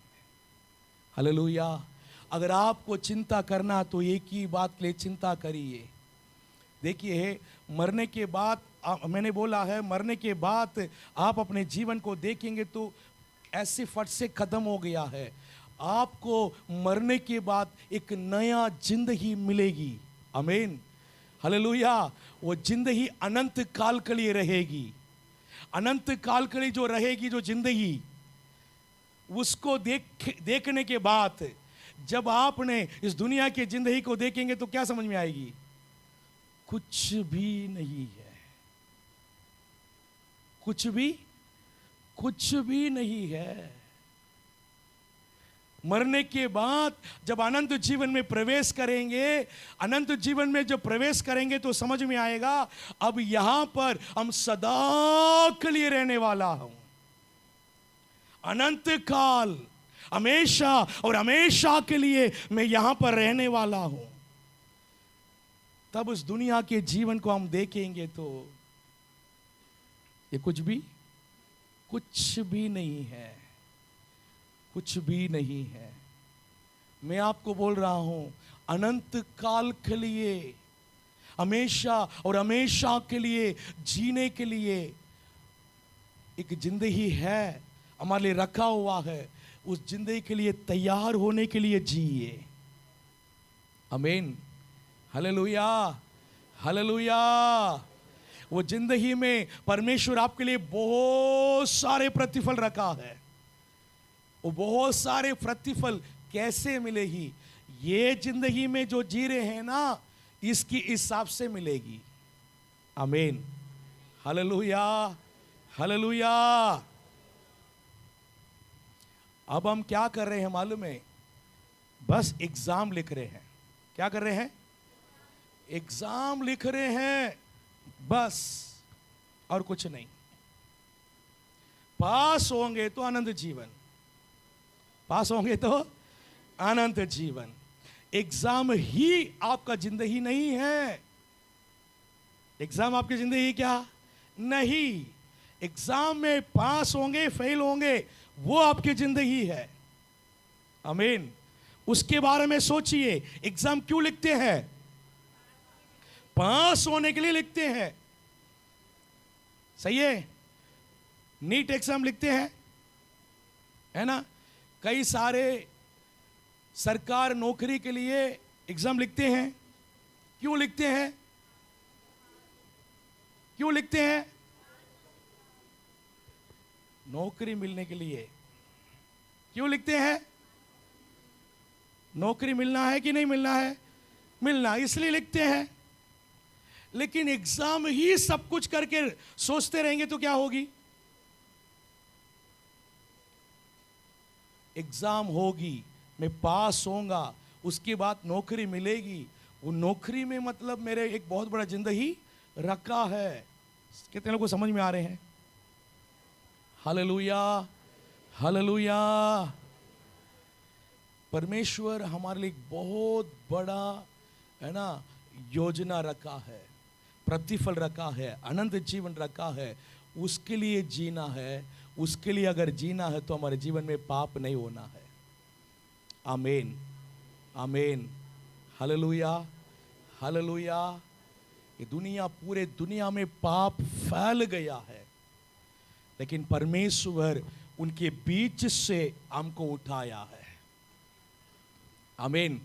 हालेलुया। अगर आपको चिंता करना तो एक ही बात के लिए चिंता करिए। देखिए, मरने के बाद मैंने बोला है, मरने के बाद आप अपने जीवन को देखेंगे तो ऐसे फट से खत्म हो गया है। आपको मरने के बाद एक नया जिंदगी मिलेगी। आमीन, हालेलुया। वो जिंदगी अनंत काल के लिए रहेगी। अनंत काल के लिए जो रहेगी, जो जिंदगी, उसको देखने के बाद जब आपने इस दुनिया की जिंदगी को देखेंगे तो क्या समझ में आएगी, कुछ भी नहीं है, कुछ भी नहीं है। मरने के बाद जब अनंत जीवन में प्रवेश करेंगे, अनंत जीवन में जब प्रवेश करेंगे तो समझ में आएगा, अब यहां पर हम सदा के लिए रहने वाला हूं। अनंत काल, हमेशा और हमेशा के लिए मैं यहां पर रहने वाला हूं। तब उस दुनिया के जीवन को हम देखेंगे तो ये कुछ भी नहीं है, कुछ भी नहीं है। मैं आपको बोल रहा हूं, अनंत काल के लिए, हमेशा और हमेशा के लिए जीने के लिए एक जिंदगी है, हमारे लिए रखा हुआ है। उस जिंदगी के लिए तैयार होने के लिए जिए। आमीन, हालेलुया, हालेलुया। वो जिंदगी में परमेश्वर आपके लिए बहुत सारे प्रतिफल रखा है। वो बहुत सारे प्रतिफल कैसे मिलेगी, ये जिंदगी में जो जी रहे हैं ना, इसकी हिसाब से मिलेगी। आमीन, हालेलुया, हालेलुया। अब हम क्या कर रहे हैं मालूम है, बस एग्जाम लिख रहे हैं। क्या कर रहे हैं, एग्जाम लिख रहे हैं बस, और कुछ नहीं। पास होंगे तो आनंद जीवन, पास होंगे तो अनंत जीवन। एग्जाम ही आपका जिंदगी नहीं है। एग्जाम आपकी जिंदगी क्या नहीं। एग्जाम में पास होंगे फेल होंगे वो आपकी जिंदगी है। आमीन। उसके बारे में सोचिए, एग्जाम क्यों लिखते हैं, पास होने के लिए लिखते हैं। सही है, नीट एग्जाम लिखते हैं, है ना। कई सारे सरकार नौकरी के लिए एग्जाम लिखते हैं। क्यों लिखते हैं, क्यों लिखते हैं, नौकरी मिलने के लिए। क्यों लिखते हैं, नौकरी मिलना है कि नहीं मिलना है, मिलना, इसलिए लिखते हैं। लेकिन एग्जाम ही सब कुछ करके सोचते रहेंगे तो क्या होगी, एग्जाम होगी, मैं पास होऊंगा, उसके बाद नौकरी मिलेगी। वो नौकरी में मतलब मेरे एक बहुत बड़ा जिंदगी रखा है। कितने लोगों को समझ में आ रहे हैं। Hallelujah, hallelujah. परमेश्वर हमारे लिए बहुत बड़ा, है ना, योजना रखा है, प्रतिफल रखा है, अनंत जीवन रखा है। उसके लिए जीना है। उसके लिए अगर जीना है तो हमारे जीवन में पाप नहीं होना है। आमीन, आमीन, हालेलुया, हालेलुया। ये दुनिया, पूरे दुनिया में पाप फैल गया है, लेकिन परमेश्वर उनके बीच से हमको उठाया है। आमीन।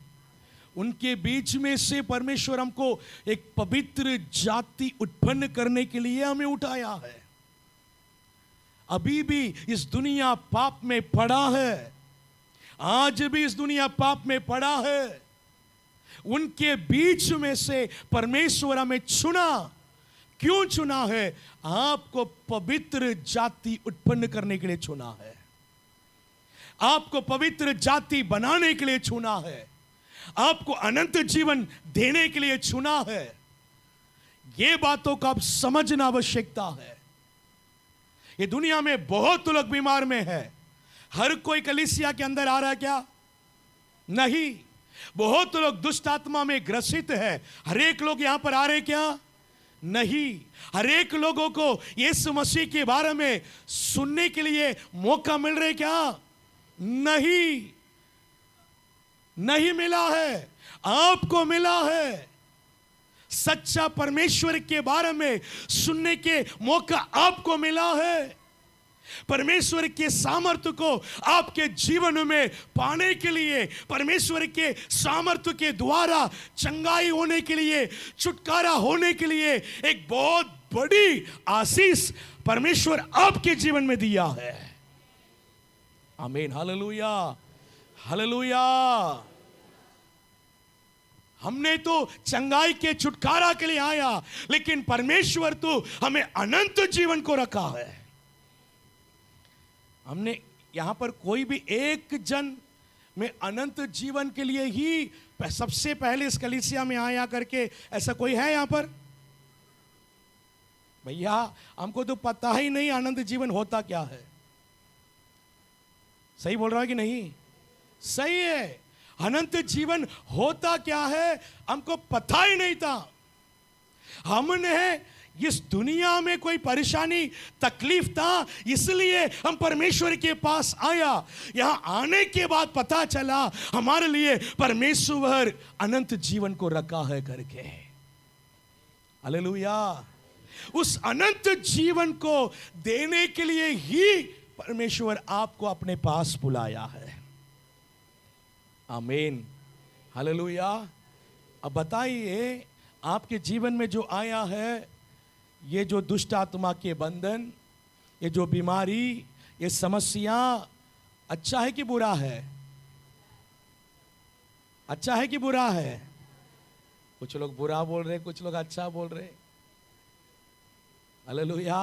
उनके बीच में से परमेश्वर हमको एक पवित्र जाति उत्पन्न करने के लिए हमें उठाया है। अभी भी इस दुनिया पाप में पड़ा है, आज भी इस दुनिया पाप में पड़ा है। उनके बीच में से परमेश्वर हमें चुना। क्यों चुना है? आपको पवित्र जाति उत्पन्न करने के लिए चुना है, आपको पवित्र जाति बनाने के लिए चुना है, आपको अनंत जीवन देने के लिए चुना है। ये बातों को आप समझना आवश्यकता है। ये दुनिया में बहुत लोग बीमार में है। हर कोई कलीसिया के अंदर आ रहा है क्या? नहीं। बहुत लोग दुष्ट आत्मा में ग्रसित है। हर एक लोग यहां पर आ रहे क्या? नहीं। हर एक लोगों को यीशु मसीह के बारे में सुनने के लिए मौका मिल रहे क्या? नहीं, नहीं मिला है। आपको मिला है। सच्चा परमेश्वर के बारे में सुनने के मौका आपको मिला है। परमेश्वर के सामर्थ्य को आपके जीवन में पाने के लिए, परमेश्वर के सामर्थ्य के द्वारा चंगाई होने के लिए, छुटकारा होने के लिए एक बहुत बड़ी आशीष परमेश्वर आपके जीवन में दिया है। आमीन। Hallelujah, hallelujah. हमने तो चंगाई के छुटकारा के लिए आया, लेकिन परमेश्वर तो हमें अनंत जीवन को रखा है। हमने यहां पर कोई भी एक जन में अनंत जीवन के लिए ही सबसे पहले इस कलीसिया में आया करके ऐसा कोई है यहां पर? भैया हमको तो पता ही नहीं अनंत जीवन होता क्या है। सही बोल रहा है कि नहीं? सही है। अनंत जीवन होता क्या है हमको पता ही नहीं था। हमने इस दुनिया में कोई परेशानी तकलीफ था, इसलिए हम परमेश्वर के पास आया। यहां आने के बाद पता चला हमारे लिए परमेश्वर अनंत जीवन को रखा है करके। हालेलुया। उस अनंत जीवन को देने के लिए ही परमेश्वर आपको अपने पास बुलाया है। आमीन। हालेलुया। अब बताइए, आपके जीवन में जो आया है, ये जो दुष्ट आत्मा के बंधन, ये जो बीमारी, ये समस्या, अच्छा है कि बुरा है? अच्छा है कि बुरा है? कुछ लोग बुरा बोल रहे, कुछ लोग अच्छा बोल रहे। हालेलुया।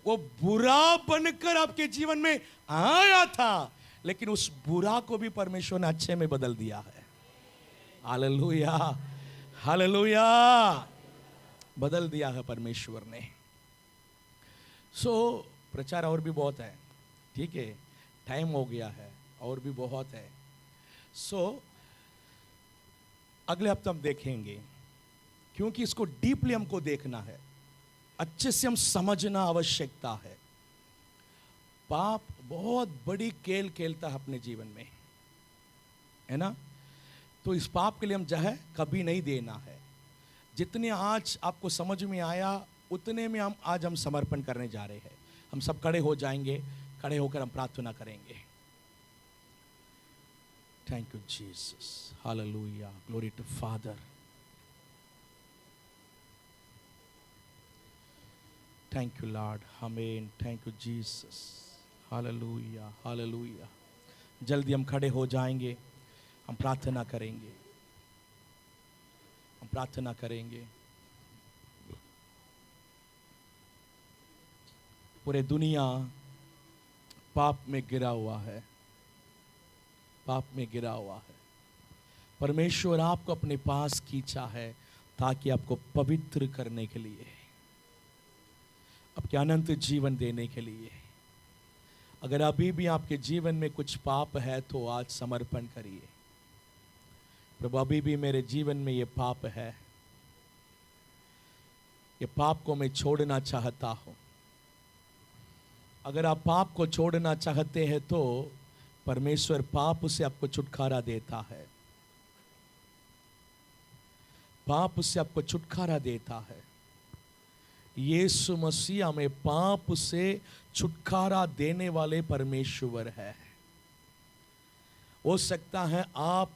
वो बुरा बनकर आपके जीवन में आया था, लेकिन उस बुरा को भी परमेश्वर ने अच्छे में बदल दिया है। Hallelujah, hallelujah. बदल दिया है परमेश्वर ने। प्रचार और भी बहुत है, ठीक है, टाइम हो गया है, और भी बहुत है। अगले हफ्ते हम देखेंगे, क्योंकि इसको डीपली हमको देखना है, अच्छे से हम समझना आवश्यकता है। पाप बहुत बड़ी खेल खेलता है अपने जीवन में, है ना? तो इस पाप के लिए हम चाहे कभी नहीं देना है। जितने आज आपको समझ में आया उतने में हम समर्पण करने जा रहे हैं। हम सब खड़े हो जाएंगे, खड़े होकर हम प्रार्थना करेंगे। Thank you Jesus, hallelujah, glory to father. Thank you lord, आमीन। Thank you Jesus, hallelujah, hallelujah. जल्दी हम खड़े हो जाएंगे, हम प्रार्थना करेंगे, हम प्रार्थना करेंगे। पूरे दुनिया पाप में गिरा हुआ है, पाप में गिरा हुआ है। परमेश्वर आपको अपने पास खींचा है ताकि आपको पवित्र करने के लिए, आपके अनंत जीवन देने के लिए। अगर अभी भी आपके जीवन में कुछ पाप है तो आज समर्पण करिए। प्रभु, अभी भी मेरे जीवन में ये पाप है, ये पाप को मैं छोड़ना चाहता हूं। अगर आप पाप को छोड़ना चाहते हैं तो परमेश्वर पाप से आपको छुटकारा देता है, पाप से आपको छुटकारा देता है। यीशु मसीह हमें पाप से छुटकारा देने वाले परमेश्वर है। हो सकता है आप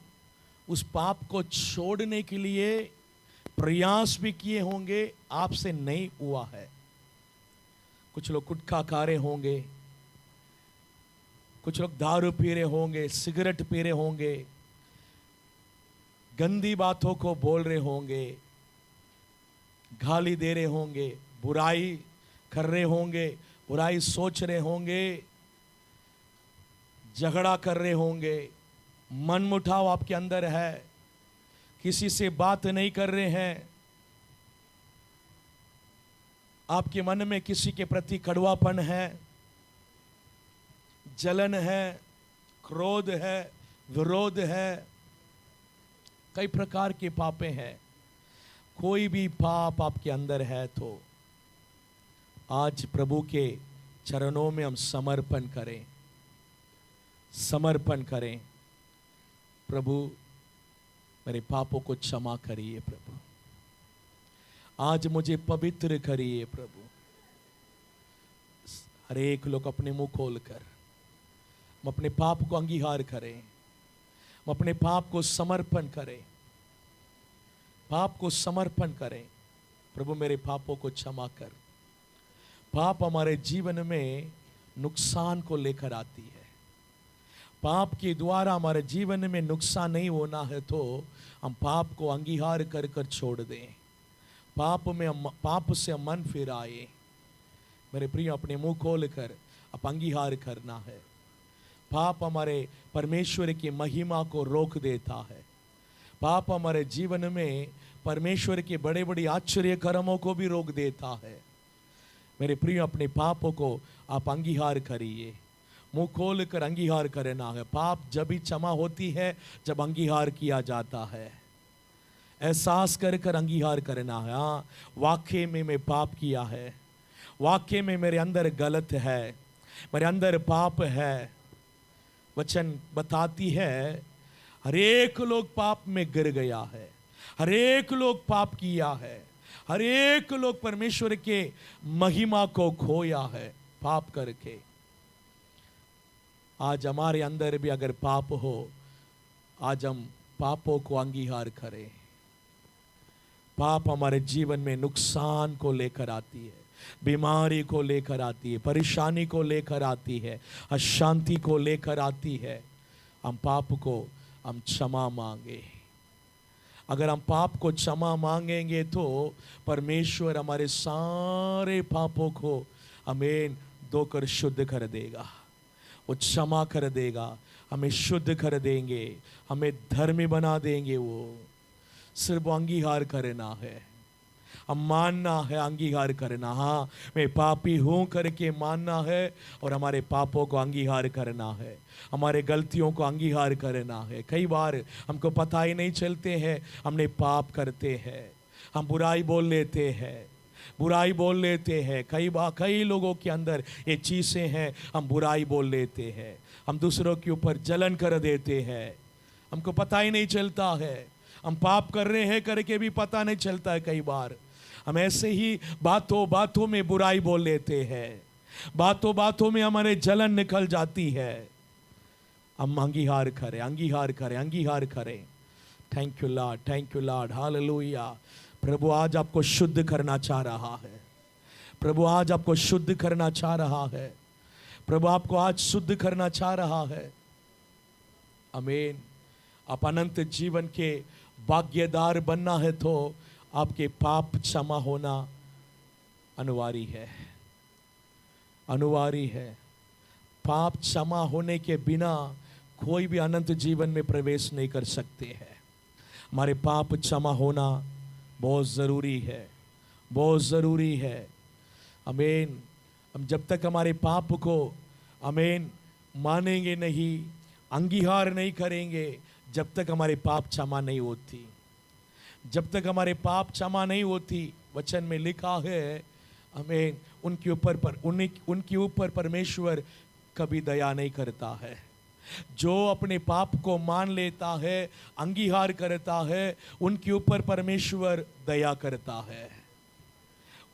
उस पाप को छोड़ने के लिए प्रयास भी किए होंगे, आपसे नहीं हुआ है। कुछ लोग गुटखा खा रहे होंगे, कुछ लोग दारू पी रहे होंगे, सिगरेट पी रहे होंगे, गंदी बातों को बोल रहे होंगे, गाली दे रहे होंगे, बुराई कर रहे होंगे, बुराई सोच रहे होंगे, झगड़ा कर रहे होंगे, मनमुटाव आपके अंदर है, किसी से बात नहीं कर रहे हैं, आपके मन में किसी के प्रति कड़वापन है, जलन है, क्रोध है, विरोध है, कई प्रकार के पापे हैं। कोई भी पाप आपके अंदर है तो आज प्रभु के चरणों में हम समर्पण करें, समर्पण करें। प्रभु मेरे पापों को क्षमा करिए प्रभु, आज मुझे पवित्र करिए प्रभु। हर एक लोग अपने मुंह खोलकर हम अपने पाप को अंगीकार करें, हम अपने पाप को समर्पण करें, पाप को समर्पण करें। प्रभु मेरे पापों को क्षमा कर। पाप हमारे जीवन में नुकसान को लेकर आती है। पाप के द्वारा हमारे जीवन में नुकसान नहीं होना है तो हम पाप को अंगीकार कर कर छोड़ दें, पाप से हम मन फिराए। मेरे प्रिय अपने मुंह खोल कर आप अंगीकार करना है। पाप हमारे परमेश्वर की महिमा को रोक देता है। पाप हमारे जीवन में परमेश्वर के बड़े बड़े आश्चर्य कर्मों को भी रोक देता है। मेरे प्रिय अपने पापों को आप अंगीकार करिए, मुंह खोल कर अंगीकार करना है। पाप जब भी क्षमा होती है जब अंगीकार किया जाता है, एहसास कर कर अंगीकार करना है। हाँ, वाकई में मैं पाप किया है, वाकई में मेरे अंदर गलत है, मेरे अंदर पाप है। वचन बताती है हर एक लोग पाप में गिर गया है, हर एक लोग पाप किया है, हर एक लोग परमेश्वर के महिमा को खोया है पाप करके। आज हमारे अंदर भी अगर पाप हो, आज हम पापों को अंगीकार करें। पाप हमारे जीवन में नुकसान को लेकर आती है, बीमारी को लेकर आती है, परेशानी को लेकर आती है, अशांति को लेकर आती है। हम पाप को हम क्षमा मांगे। अगर हम पाप को क्षमा मांगेंगे तो परमेश्वर हमारे सारे पापों को हमें धोकर शुद्ध कर देगा, वो क्षमा कर देगा, हमें शुद्ध कर देंगे, हमें धर्मी बना देंगे। वो सिर्फ अंगीकार करना है, हम मानना है, अंगीकार करना। हाँ, मैं पापी हूँ करके मानना है और हमारे पापों को अंगीकार करना है, हमारे गलतियों को अंगीकार करना है। कई बार हमको पता ही नहीं चलते हैं हमने पाप करते हैं, हम बुराई बोल लेते हैं, बुराई बोल लेते हैं। कई लोगों के अंदर ये चीज़ें हैं, हम बुराई बोल लेते हैं, हम दूसरों के ऊपर जलन कर देते हैं, हमको पता ही नहीं चलता है हम पाप कर रहे हैं करके भी पता नहीं चलता है। कई बार हम ऐसे ही बातों बातों में बुराई बोल लेते हैं, बातों बातों में हमारे जलन निकल जाती है। हम अंगीकार करें, अंगीकार करें, अंगीकार करें। Thank you lord, thank you lord, hallelujah. प्रभु आज आपको शुद्ध करना चाह रहा है, प्रभु आज आपको शुद्ध करना चाह रहा है, प्रभु आपको आज शुद्ध करना चाह रहा है। आमीन। आप अनंत जीवन के भाग्यदार बनना है तो आपके पाप क्षमा होना अनिवार्य है, अनिवार्य है। पाप क्षमा होने के बिना कोई भी अनंत जीवन में प्रवेश नहीं कर सकते हैं। हमारे पाप क्षमा होना बहुत ज़रूरी है, बहुत ज़रूरी है। आमीन। हम जब तक हमारे पाप को आमीन मानेंगे नहीं, अंगीकार नहीं करेंगे, जब तक हमारे पाप क्षमा नहीं होती, जब तक हमारे पाप क्षमा नहीं होती। वचन में लिखा है आमीन, उनके ऊपर परमेश्वर कभी दया नहीं करता है। जो अपने पाप को मान लेता है, अंगीकार करता है, उनके ऊपर परमेश्वर दया करता है,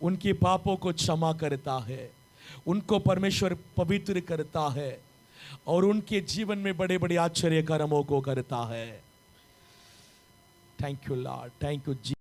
उनके पापों को क्षमा करता है, उनको परमेश्वर पवित्र करता है और उनके जीवन में बड़े बड़े आश्चर्य कर्मों को करता है। Thank you lord, thank you ji.